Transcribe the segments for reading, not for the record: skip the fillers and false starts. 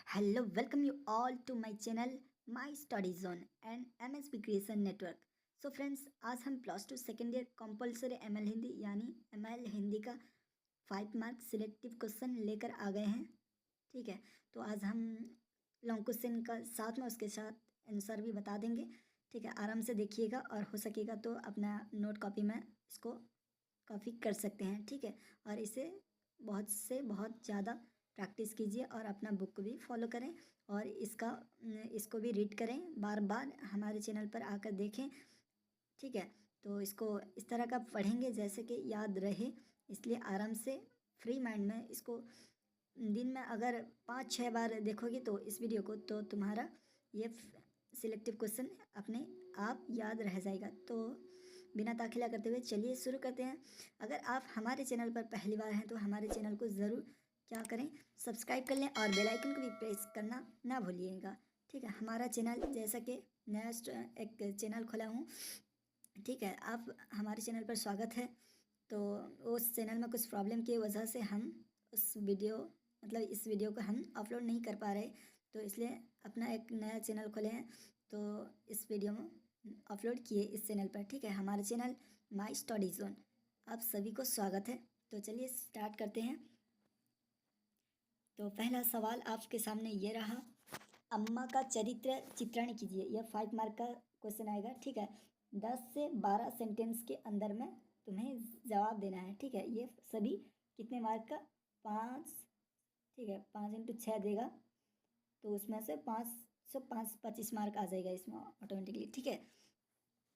Hello, welcome you all to my channel My Study Zone and MSP Creation Network. So friends, आज हम plus two second year compulsory ML Hindi यानी ML Hindi का 5 mark selective question लेकर आ गए हैं। ठीक है, तो आज हम लॉन्ग क्वेश्चन का साथ में उसके साथ आंसर भी बता देंगे। ठीक है, आराम से देखिएगा और हो सकेगा तो अपना नोट कॉपी में इसको कॉपी कर सकते हैं। ठीक है, और इसे बहुत से बहुत ज़्यादा प्रैक्टिस कीजिए और अपना बुक को भी फॉलो करें और इसको भी रीड करें, बार बार हमारे चैनल पर आकर देखें। ठीक है, तो इसको इस तरह का पढ़ेंगे जैसे कि याद रहे, इसलिए आराम से फ्री माइंड में इसको दिन में अगर 5-6 बार देखोगे तो इस वीडियो को, तो तुम्हारा ये सिलेक्टिव क्वेश्चन अपने आप याद रह जाएगा। तो बिना ताखिला करते हुए चलिए शुरू करते हैं। अगर आप हमारे चैनल पर पहली बार हैं तो हमारे चैनल को ज़रूर क्या करें, सब्सक्राइब कर लें और बेल आइकन को भी प्रेस करना ना भूलिएगा। ठीक है, हमारा चैनल जैसा कि नया एक चैनल खोला हूँ। ठीक है, आप हमारे चैनल पर स्वागत है। तो उस चैनल में कुछ प्रॉब्लम की वजह से हम इस वीडियो को हम अपलोड नहीं कर पा रहे, तो इसलिए अपना एक नया चैनल खोले हैं। तो इस वीडियो में अपलोड किए इस चैनल पर। ठीक है, हमारा चैनल माई स्टडी जोन, आप सभी को स्वागत है। तो चलिए स्टार्ट करते हैं। तो पहला सवाल आपके सामने ये रहा, अम्मा का चरित्र चित्रण कीजिए। यह 5 मार्क का क्वेश्चन आएगा। ठीक है, 10 से 12 सेंटेंस के अंदर में तुम्हें जवाब देना है। ठीक है, ये सभी कितने मार्क का, 5। ठीक है, 5 × 6 देगा, तो उसमें से 5 25 मार्क आ जाएगा इसमें ऑटोमेटिकली। ठीक है,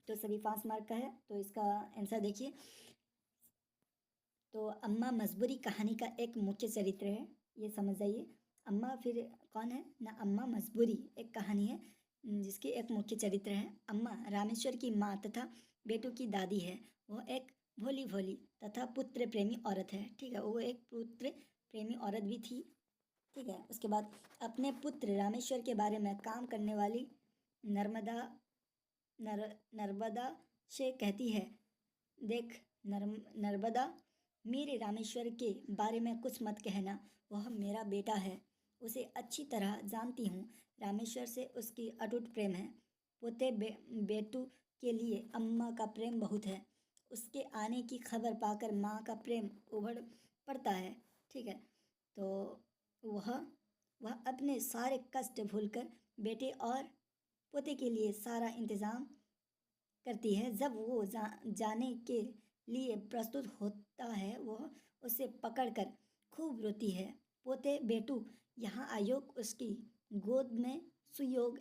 तो सभी 5 मार्क का है। तो इसका आंसर देखिए। तो अम्मा मजबूरी कहानी का एक मुख्य चरित्र है, ये समझ जाइए। अम्मा फिर कौन है ना, अम्मा मजबूरी एक कहानी है जिसकी एक मुख्य चरित्र है। अम्मा रामेश्वर की माँ तथा बेटू की दादी है। वह एक भोली भोली तथा पुत्र प्रेमी औरत है। ठीक है, वो एक पुत्र प्रेमी औरत भी थी। ठीक है, उसके बाद अपने पुत्र रामेश्वर के बारे में काम करने वाली नर्मदा नर्मदा से कहती है, देख नर्मदा, मेरे रामेश्वर के बारे में कुछ मत कहना, वह मेरा बेटा है, उसे अच्छी तरह जानती हूँ। रामेश्वर से उसकी अटूट प्रेम है। पोते बेटू के लिए अम्मा का प्रेम बहुत है। उसके आने की खबर पाकर माँ का प्रेम उभड़ पड़ता है। ठीक है, तो वह वह अपने सारे कष्ट भूलकर बेटे और पोते के लिए सारा इंतज़ाम करती है। जब वो जाने के लिए प्रस्तुत होता है, वह उसे पकड़कर खूब रोती है। पोते बेटू यहाँ आयोग उसकी गोद में सुयोग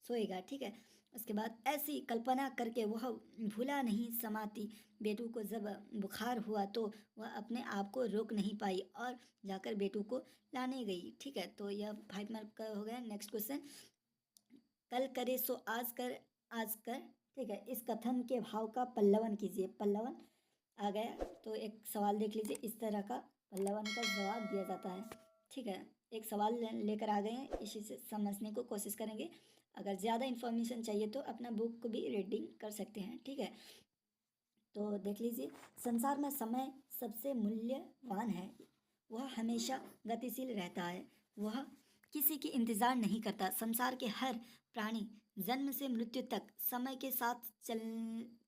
सोएगा। ठीक है, उसके बाद ऐसी कल्पना करके वह भूला नहीं समाती। बेटू को जब बुखार हुआ तो वह अपने आप को रोक नहीं पाई और जाकर बेटू को लाने गई। ठीक है, तो यह 5 मार्क का हो गया। नेक्स्ट क्वेश्चन, कल करे सो आज कर आज कर। ठीक है, इस कथन के भाव का पल्लवन कीजिए। पल्लवन आ गया, तो एक सवाल देख लीजिए, इस तरह का पल्लवन का जवाब दिया जाता है। ठीक है, एक सवाल लेकर आ गए हैं, इसी से समझने को कोशिश करेंगे। अगर ज़्यादा इन्फॉर्मेशन चाहिए तो अपना बुक को भी रीडिंग कर सकते हैं। ठीक है, तो देख लीजिए, संसार में समय सबसे मूल्यवान है। वह हमेशा गतिशील रहता है, वह किसी की इंतज़ार नहीं करता। संसार के हर प्राणी जन्म से मृत्यु तक समय के साथ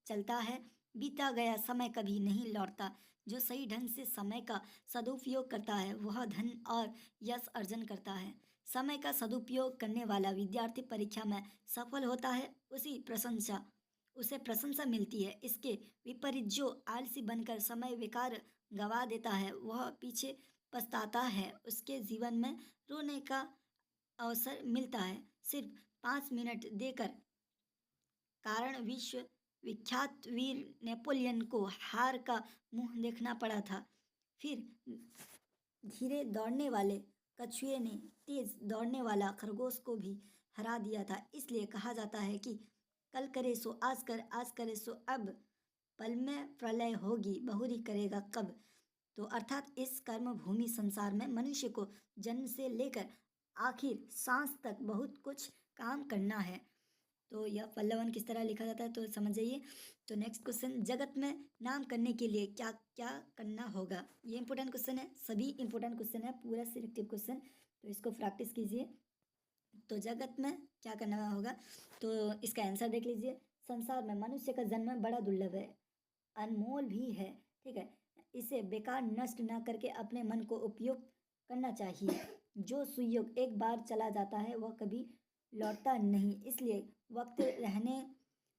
चलता है। बीता गया समय कभी नहीं लौटता। जो सही ढंग से समय का सदुपयोग करता है वह धन और यश अर्जन करता है। समय का सदुपयोग करने वाला विद्यार्थी परीक्षा में सफल होता है, उसे प्रशंसा मिलती है। इसके विपरीत जो आलसी बनकर समय बेकार गवा देता है वह पीछे पछताता है। उसके जीवन में रोने का अवसर मिलता है सिर्फ 5 मिनट देकर। कारण विश्व विख्यात वीर नेपोलियन को हार का मुंह देखना पड़ा था। फिर धीरे दौड़ने वाले कछुए ने तेज दौड़ने वाला खरगोश को भी हरा दिया था। इसलिए कहा जाता है कि कल करे सो आज कर, आज करे सो अब, पल में प्रलय होगी बहुरी करेगा कब। तो अर्थात इस कर्म भूमि संसार में मनुष्य को जन्म से लेकर आखिर सांस तक बहुत कुछ काम करना है। तो यह पल्लवन किस तरह लिखा जाता है तो समझ जाइए। तो नेक्स्ट क्वेश्चन, जगत में नाम करने के लिए क्या क्या करना होगा। ये इंपॉर्टेंट क्वेश्चन है, सभी इंपॉर्टेंट क्वेश्चन है, पूरा सिलेक्टिव क्वेश्चन तो इसको प्रैक्टिस कीजिए। तो जगत में क्या करना होगा, तो इसका आंसर देख लीजिए। संसार में मनुष्य का जन्म बड़ा दुर्लभ है, अनमोल भी है, ठीक है। इसे बेकार नष्ट ना करके अपने मन को उपयोग करना चाहिए। जो सुयोग एक बार चला जाता है वह कभी लौटता नहीं, इसलिए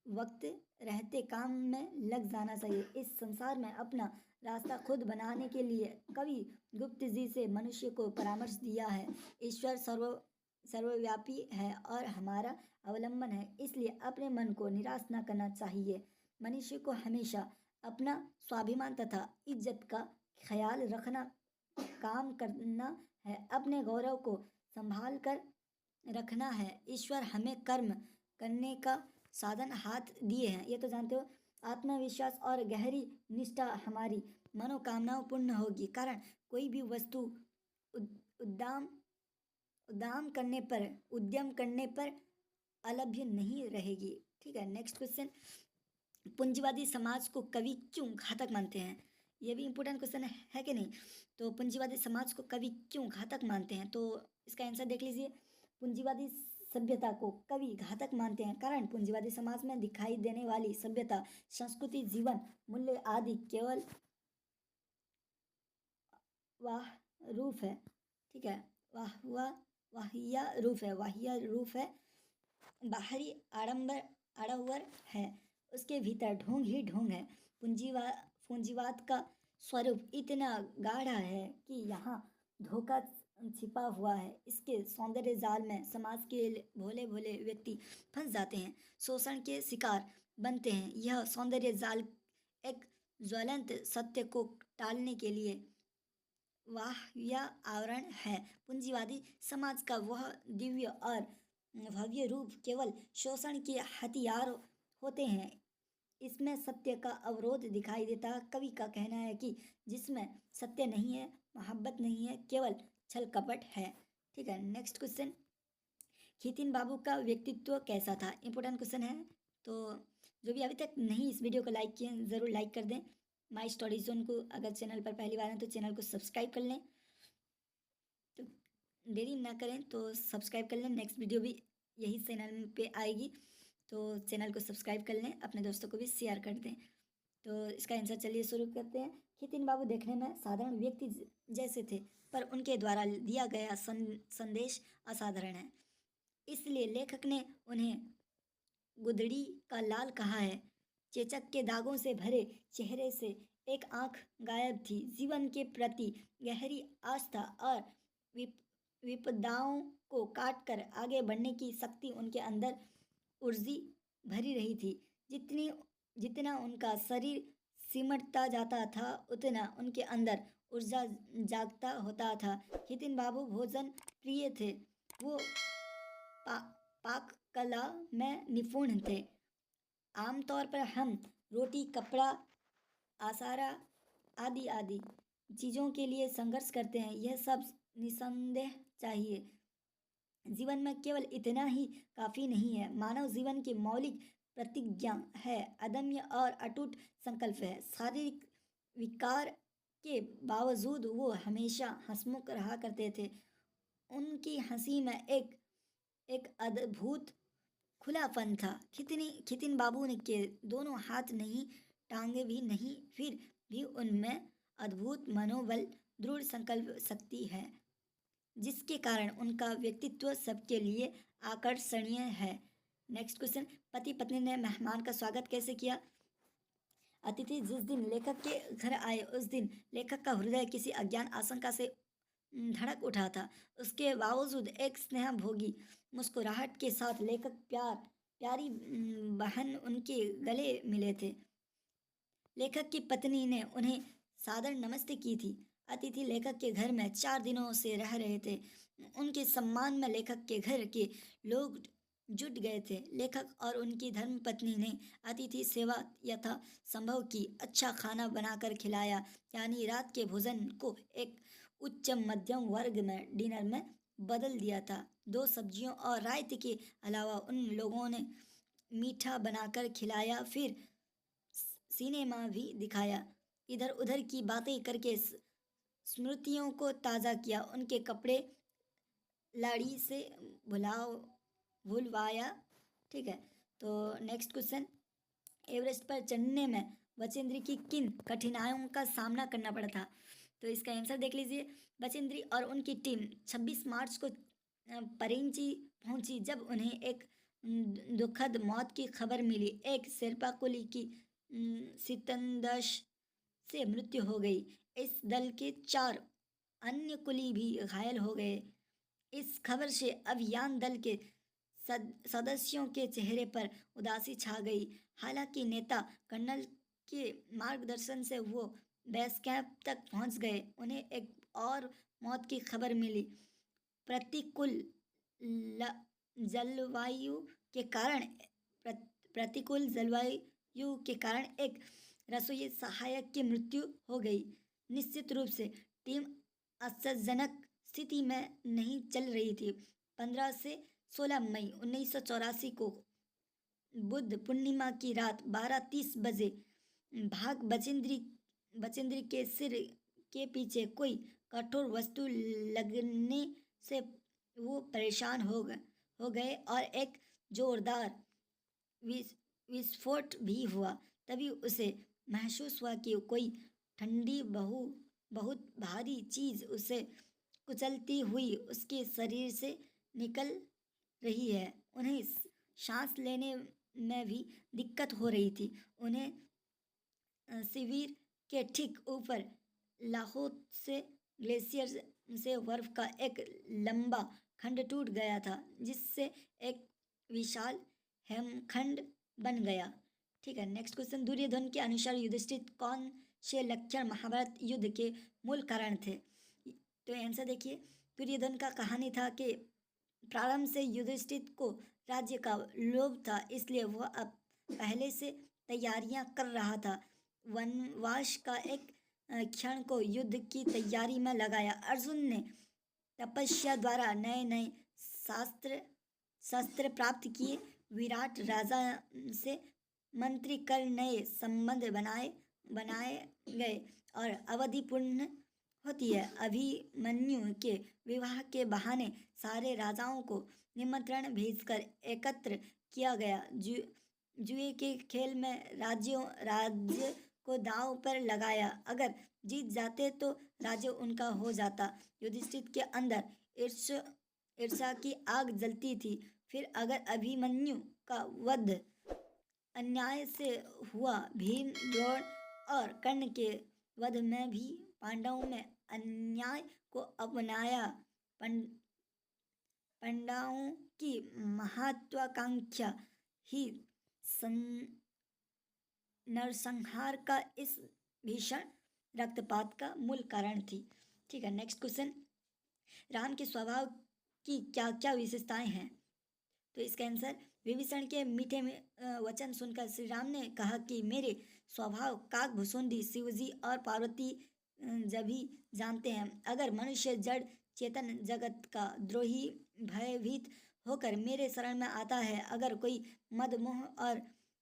वक्त रहते काम में लग जाना चाहिए। इस संसार में अपना रास्ता खुद बनाने के लिए कवि गुप्त जी से मनुष्य को परामर्श दिया है। ईश्वर सर्वव्यापी है और हमारा अवलंबन है, इसलिए अपने मन को निराश न करना चाहिए। मनुष्य को हमेशा अपना स्वाभिमान तथा इज्जत का ख्याल रखना, काम करना है, अपने गौरव को संभाल कर रखना है। ईश्वर हमें कर्म करने का साधन हाथ दिए हैं, ये तो जानते हो। आत्मविश्वास और गहरी निष्ठा हमारी मनोकामनाओं पूर्ण होगी, कारण कोई भी वस्तु उद्दाम उद्यम करने पर अलभ्य नहीं रहेगी, ठीक है। नेक्स्ट क्वेश्चन, पूंजीवादी समाज को कवि क्यों घातक मानते हैं? ये भी इंपॉर्टेंट क्वेश्चन है कि नहीं? तो पूंजीवादी समाज को कवि क्यों घातक मानते हैं, तो इसका आंसर देख लीजिए। पूंजीवादी सभ्यता को कवि घातक मानते हैं कारण पूंजीवादी समाज में दिखाई देने वाली सभ्यता, संस्कृति, जीवन मूल्य आदि केवल वाह रूप है, ठीक है। वाहिया रूप है, बाहरी आडंबर है, उसके भीतर ढोंग ही ढोंग है। पूंजीवाद का स्वरूप इतना गाढ़ा है कि यहाँ धोखा छिपा हुआ है। इसके सौंदर्य जाल में समाज के भोले भोले व्यक्ति फंस जाते हैं, शोषण के शिकार बनते हैं। यह सौंदर्य जाल एक ज्वलंत सत्य को टालने के लिए वाह्य आवरण है। पूंजीवादी समाज का वह दिव्य और भव्य रूप केवल शोषण के हथियार होते हैं। इसमें सत्य का अवरोध दिखाई देता है। कवि का कहना है कि जिसमें सत्य नहीं है, मोहब्बत नहीं है, केवल छल कपट है, ठीक है। नेक्स्ट क्वेश्चन, खितिन बाबू का व्यक्तित्व कैसा था? इंपॉर्टेंट क्वेश्चन है। तो जो भी अभी तक नहीं इस वीडियो को लाइक किए, ज़रूर लाइक कर दें। माई स्टडी जोन को अगर चैनल पर पहली बार हैं तो चैनल को सब्सक्राइब कर लें। तो देरी ना करें तो सब्सक्राइब कर लें, नेक्स्ट वीडियो भी यही चैनल पे आएगी, तो चैनल को सब्सक्राइब कर लें, अपने दोस्तों को भी शेयर कर दें। तो इसका आंसर चलिए शुरू करते हैं। खितिन बाबू देखने में साधारण व्यक्ति जैसे थे, पर उनके द्वारा दिया गया संदेश असाधारण है, इसलिए लेखक ने उन्हें गुदड़ी का लाल कहा है। चेचक के दागों से भरे चेहरे से एक आंख गायब थी। जीवन के प्रति गहरी आस्था और विपदाओं को काट कर आगे बढ़ने की शक्ति उनके अंदर उर्जी भरी रही थी। जितना उनका शरीर सिमटता जाता था, उतना उनके अंदर ऊर्जा जागता होता था। खितिन बाबू भोजन प्रिय थे। वो पाक कला में निपुण थे। आमतौर पर हम रोटी, कपड़ा, आसारा आदि आदि चीज़ों के लिए संघर्ष करते हैं। यह सब निसंदेह चाहिए। जीवन में केवल इतना ही काफ़ी नहीं है। मानव जीवन की मौलिक प्रतिज्ञा है, अदम्य और अटूट संकल्प है। शारीरिक विकार के बावजूद वो हमेशा हंसमुख रहा करते थे। उनकी हंसी में एक अद्भुत खुलापन था। खितिन बाबू ने के दोनों हाथ नहीं, टांगे भी नहीं, फिर भी उनमें अद्भुत मनोबल, दृढ़ संकल्प शक्ति है, जिसके कारण उनका व्यक्तित्व सबके लिए आकर्षणीय है। नेक्स्ट क्वेश्चन, पति पत्नी ने मेहमान का स्वागत कैसे किया? अतिथि जिस दिन लेखक के घर आए उस दिन लेखक का हृदय किसी अज्ञान आशंका से धड़क उठा था। उसके बावजूद एक स्नेह भोगी मुस्कुराहट के साथ लेखक प्यारी बहन उनके गले मिले थे। लेखक की पत्नी ने उन्हें सादर नमस्ते की थी। अतिथि लेखक के घर में 4 दिनों से रह रहे थे। उनके सम्मान में लेखक के घर के लोग जुट गए थे। लेखक और उनकी धर्मपत्नी ने अतिथि सेवा यथा संभव की। अच्छा खाना बनाकर खिलाया, यानी रात के भोजन को एक उच्च मध्यम वर्ग में डिनर में बदल दिया था। 2 सब्जियों और रायते के अलावा उन लोगों ने मीठा बनाकर खिलाया, फिर सिनेमा भी दिखाया, इधर उधर की बातें करके स्मृतियों को ताज़ा किया। उनके कपड़े लड़ी से भुलवाया। ठीक है, तो नेक्स्ट क्वेश्चन, एवरेस्ट पर चढ़ने में बचेंद्री की किन कठिनाइयों का सामना करना पड़ा था? तो इसका आंसर देख लीजिए। बचेंद्री और उनकी टीम 26 मार्च को परेंची पहुंची जब उन्हें एक दुखद मौत की खबर मिली। एक शेरपा कुली की सितंदश से मृत्यु हो गई। इस दल के 4 अन्य कुली भी घायल हो गए। इस खबर से अभियान दल के सदस्यों के चेहरे पर उदासी छा गई। हालांकि नेता कर्नल के मार्गदर्शन से वो बेस कैंप तक पहुंच गए। उन्हें एक और मौत की खबर मिली। प्रतिकूल जलवायु के कारण प्रतिकूल जलवायु के कारण एक रसोई सहायक की मृत्यु हो गई। निश्चित रूप से टीम आश्चर्यजनक स्थिति में नहीं चल रही थी। 15 से 16 मई 1984 को बुद्ध पूर्णिमा की रात 12:30 बजे भाग बचेंद्री के सिर के पीछे कोई कठोर वस्तु लगने से वो परेशान हो गए और एक जोरदार विस्फोट भी हुआ। तभी उसे महसूस हुआ कि कोई ठंडी बहुत भारी चीज़ उसे कुचलती हुई उसके शरीर से निकल रही है। उन्हें सांस लेने में भी दिक्कत हो रही थी। उन्हें शिविर के ठीक ऊपर लाहौर से ग्लेशियर से बर्फ का एक लंबा खंड टूट गया था, जिससे एक विशाल हेमखंड बन गया। ठीक है, नेक्स्ट क्वेश्चन, दुर्योधन के अनुसार युधिष्ठिर कौन से लक्षण महाभारत युद्ध के मूल कारण थे? तो आंसर देखिए। दुर्योधन का कहानी था कि प्रारंभ से युधिष्ठिर को राज्य का लोभ था, इसलिए वह अब पहले से तैयारियां कर रहा था। वनवास का एक क्षण को युद्ध की तैयारी में लगाया। अर्जुन ने तपस्या द्वारा नए नए शस्त्र प्राप्त किए। विराट राजा से मंत्री कर नए संबंध बनाए गए और अवधि पूर्ण होती है। अभिमन्यु के विवाह के बहाने सारे राजाओं को निमंत्रण भेजकर एकत्र किया गया। जुए के खेल में राज्य को दांव पर लगाया। अगर जीत जाते तो राज्य उनका हो जाता। युधिष्ठिर के अंदर ईर्ष्या की आग जलती थी। फिर अगर अभिमन्यु का वध अन्याय से हुआ, भीम, द्रोण और कर्ण के वध में भी पांडवों ने अन्याय को अपनाया। पांडवों की महत्वाकांक्षा ही नरसंहार का इस भीषण रक्तपात का मूल कारण थी। ठीक है, नेक्स्ट क्वेश्चन, राम के स्वभाव की क्या क्या विशेषताएं हैं? तो इसका आंसर, विभीषण के मीठे वचन सुनकर श्री राम ने कहा कि मेरे स्वभाव काकभुसुंडी शिवजी और पार्वती जभी जानते हैं। अगर मनुष्य जड़ चेतन जगत का द्रोही भयभीत होकर मेरे शरण में आता है, अगर कोई मद मोह और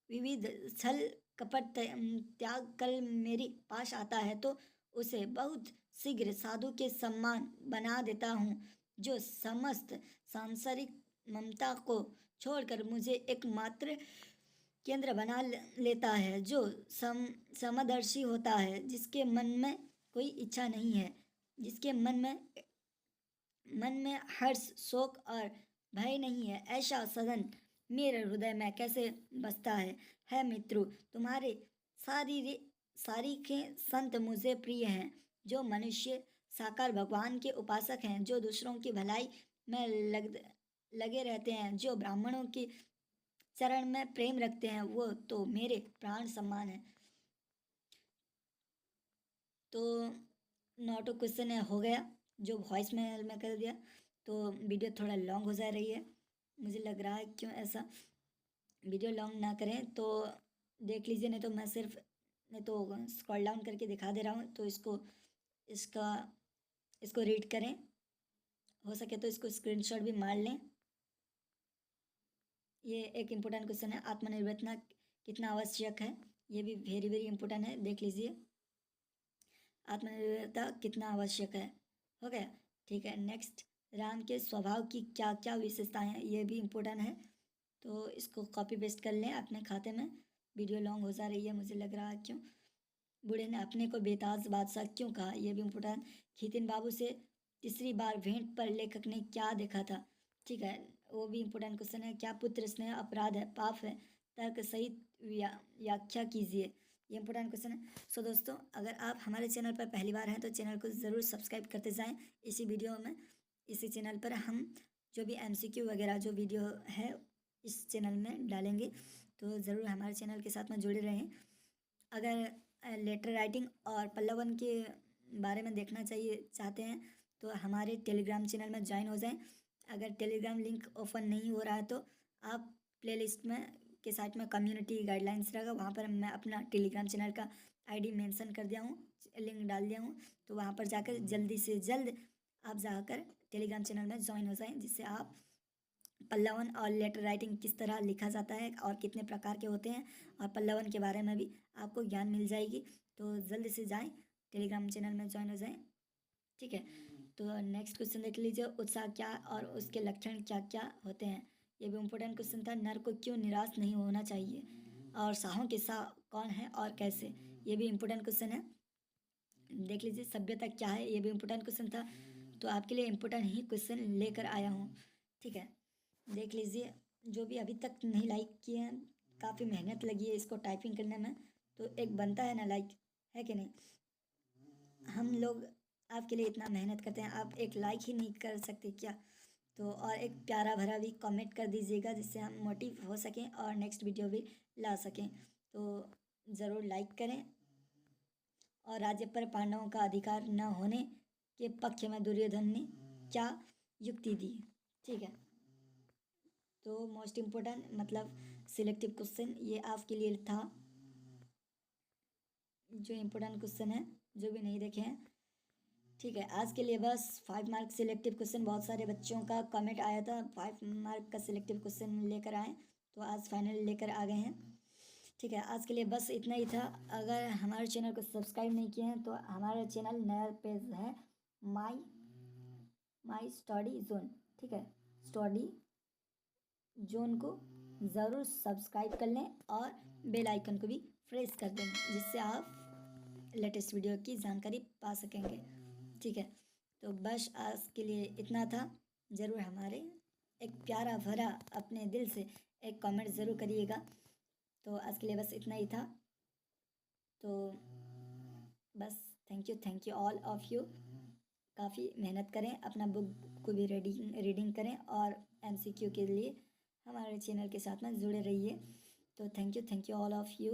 विविध छल कपट त्याग कर मेरे पास आता है, तो उसे बहुत शीघ्र साधु के सम्मान बना देता हूँ, जो समस्त सांसारिक ममता को छोड़कर मुझे एकमात्र केंद्र बना लेता है, जो समदर्शी होता है, जिसके मन में कोई इच्छा नहीं है, जिसके मन में हर्ष, शोक और भय नहीं है। ऐसा सदन मेरे हृदय में कैसे बसता है मित्रों, तुम्हारे सारीखे संत मुझे प्रिय हैं, जो मनुष्य साकार भगवान के उपासक हैं, जो दूसरों की भलाई में लगे रहते हैं, जो ब्राह्मणों के चरण में प्रेम रखते हैं, वो तो मेरे प्राण सम्मान है। तो नोटो क्वेश्चन हो गया, जो वॉइस मेल में कर दिया। तो वीडियो थोड़ा लॉन्ग हो जा रही है, मुझे लग रहा है क्यों ऐसा। वीडियो लॉन्ग ना करें तो देख लीजिए, नहीं तो स्क्रॉल डाउन करके दिखा दे रहा हूँ, तो इसको रीड करें। हो सके तो इसको स्क्रीनशॉट भी मार लें। ये एक इम्पोर्टेंट क्वेश्चन है, आत्मनिर्भरता कितना आवश्यक है, ये भी वेरी वेरी इम्पोर्टेंट है, देख लीजिए। आत्मनिर्भरता कितना आवश्यक है, हो गया। ठीक है, नेक्स्ट राम के स्वभाव की क्या क्या विशेषताएं हैं, ये भी इम्पोर्टेंट है। तो इसको कॉपी पेस्ट कर लें अपने खाते में। वीडियो लॉन्ग हो जा रही है मुझे लग रहा है, क्यों? बूढ़े ने अपने को बेताज बादशाह क्यों कहा, यह भी इम्पोर्टेंट। खीतिन बाबू से तीसरी बार भेंट पर लेखक ने क्या देखा था, ठीक है, वो भी इम्पोर्टेंट क्वेश्चन है। क्या पुत्र स्नेह अपराध है, पाप है? तर्क सहित व्याख्या कीजिए, ये इंपॉर्टेंट क्वेश्चन है। सो दोस्तों, अगर आप हमारे चैनल पर पहली बार हैं तो चैनल को ज़रूर सब्सक्राइब करते जाएं। इसी वीडियो में, इसी चैनल पर हम जो भी MCQ वगैरह जो वीडियो है इस चैनल में डालेंगे, तो ज़रूर हमारे चैनल के साथ में जुड़े रहें। अगर लेटर राइटिंग और पल्लवन के बारे में देखना चाहते हैं तो हमारे टेलीग्राम चैनल में ज्वाइन हो जाएं। अगर टेलीग्राम लिंक ओपन नहीं हो रहा है तो आप प्लेलिस्ट में के साइट में कम्युनिटी गाइडलाइंस रहेगा, वहाँ पर मैं अपना टेलीग्राम चैनल का ID मेंशन कर दिया हूँ, लिंक डाल दिया हूँ। तो वहाँ पर जाकर जल्दी से जल्द आप जाकर टेलीग्राम चैनल में ज्वाइन हो जाएं, जिससे आप पल्लवन और लेटर राइटिंग किस तरह लिखा जाता है और कितने प्रकार के होते हैं और पल्लवन के बारे में भी आपको ज्ञान मिल जाएगी। तो जल्द से जाएं, टेलीग्राम चैनल में ज्वाइन हो जाएं, ठीक है। तो नेक्स्ट क्वेश्चन देख लीजिए, उत्साह क्या और उसके लक्षण क्या क्या होते हैं, ये भी इम्पोर्टेंट क्वेश्चन था। नर को क्यों निराश नहीं होना चाहिए, और शाहों के शाह कौन है और कैसे, ये भी इम्पोर्टेंट क्वेश्चन है। देख लीजिए, सभ्यता क्या है, ये भी इम्पोर्टेंट क्वेश्चन था। तो आपके लिए इम्पोर्टेंट ही क्वेश्चन लेकर आया हूँ, ठीक है। देख लीजिए, जो भी अभी तक नहीं लाइक किए हैं, काफ़ी मेहनत लगी है इसको टाइपिंग करने में, तो एक बनता है ना लाइक, है कि नहीं? हम लोग आपके लिए इतना मेहनत करते हैं, आप एक लाइक ही नहीं कर सकते क्या? तो और एक प्यारा भरा भी कमेंट कर दीजिएगा, जिससे हम मोटिव हो सकें और नेक्स्ट वीडियो भी ला सकें। तो ज़रूर लाइक करें। और राज्य पर पांडवों का अधिकार न होने के पक्ष में दुर्योधन ने क्या युक्ति दी, ठीक है। तो मोस्ट इम्पोर्टेंट मतलब सिलेक्टिव क्वेश्चन ये आपके लिए था, जो इम्पोर्टेंट क्वेश्चन है, जो भी नहीं देखे हैं, ठीक है। आज के लिए बस 5 मार्क सिलेक्टिव क्वेश्चन, बहुत सारे बच्चों का कमेंट आया था 5 मार्क का सिलेक्टिव क्वेश्चन लेकर आए, तो आज फाइनल लेकर आ गए हैं, ठीक है। आज के लिए बस इतना ही था। अगर हमारे चैनल को सब्सक्राइब नहीं किए हैं तो हमारा चैनल नया पेज है, माई स्टडी जोन, ठीक है। स्टडी जोन को ज़रूर सब्सक्राइब कर लें और बेल आइकन को भी प्रेस कर दें, जिससे आप लेटेस्ट वीडियो की जानकारी पा सकेंगे, ठीक है। तो बस आज के लिए इतना था। ज़रूर हमारे एक प्यारा भरा अपने दिल से एक कमेंट ज़रूर करिएगा। तो आज के लिए बस इतना ही था। तो बस thank you all of you. काफ़ी मेहनत करें, अपना बुक को भी रीडिंग करें और MCQ के लिए हमारे चैनल के साथ में जुड़े रहिए। तो thank you all of you.